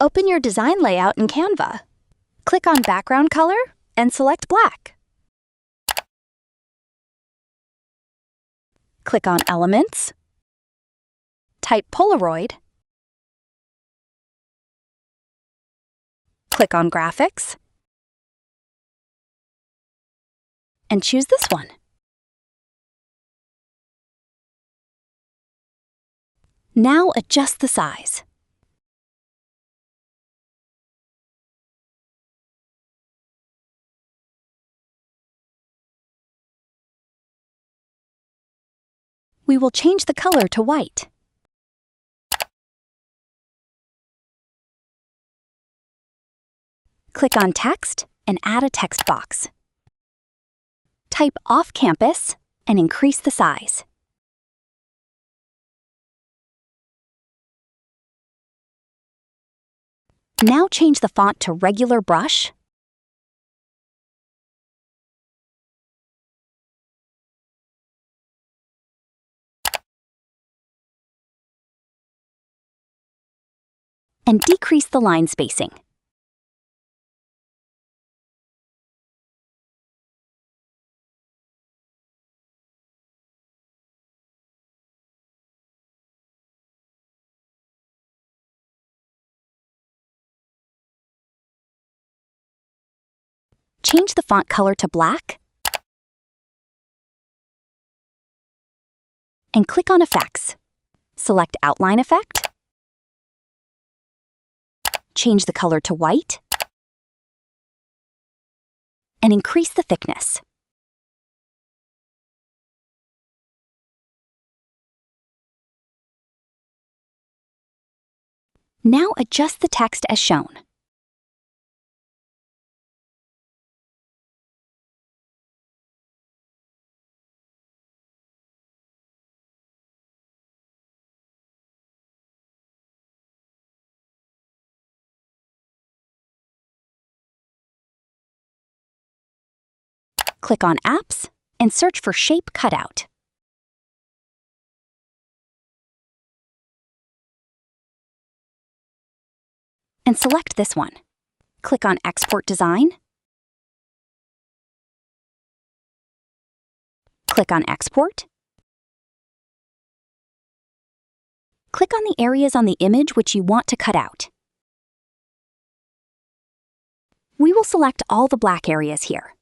Open your design layout in Canva. Click on Background Color and select Black. Click on Elements, type Polaroid, click on Graphics, and choose this one. Now adjust the size. We will change the color to white. Click on Text and add a text box. Type Off Campus and increase the size. Now change the font to Regular Brush . And decrease the line spacing. Change the font color to black and click on Effects. Select Outline Effect. Change the color to white and increase the thickness. Now adjust the text as shown. Click on Apps and search for Shape Cutout. And select this one. Click on Export Design. Click on Export. Click on the areas on the image which you want to cut out. We will select all the black areas here.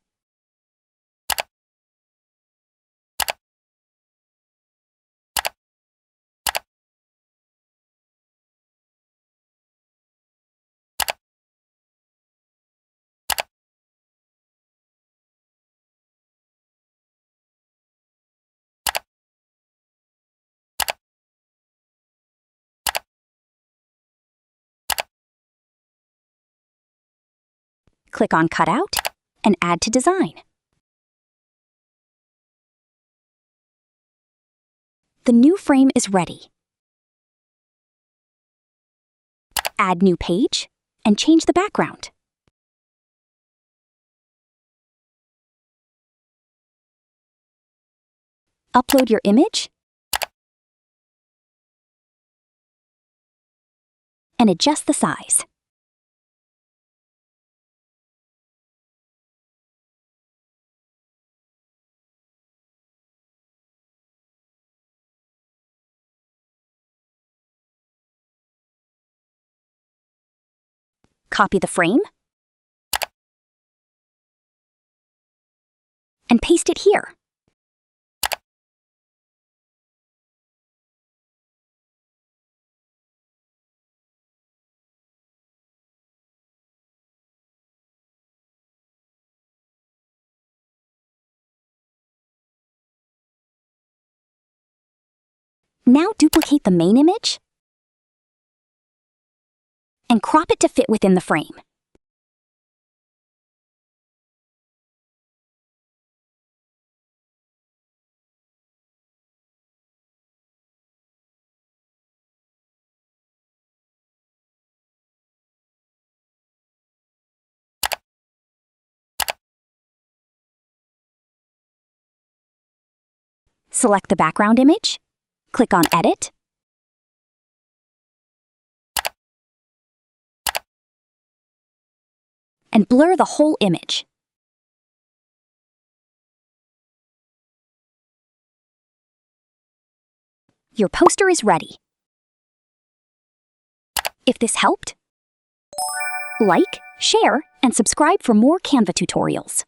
Click on Cutout and Add to Design. The new frame is ready. Add new page and change the background. Upload your image and adjust the size. Copy the frame and paste it here. Now duplicate the main image and crop it to fit within the frame. Select the background image, click on Edit, and blur the whole image. Your poster is ready. If this helped, like, share, and subscribe for more Canva tutorials.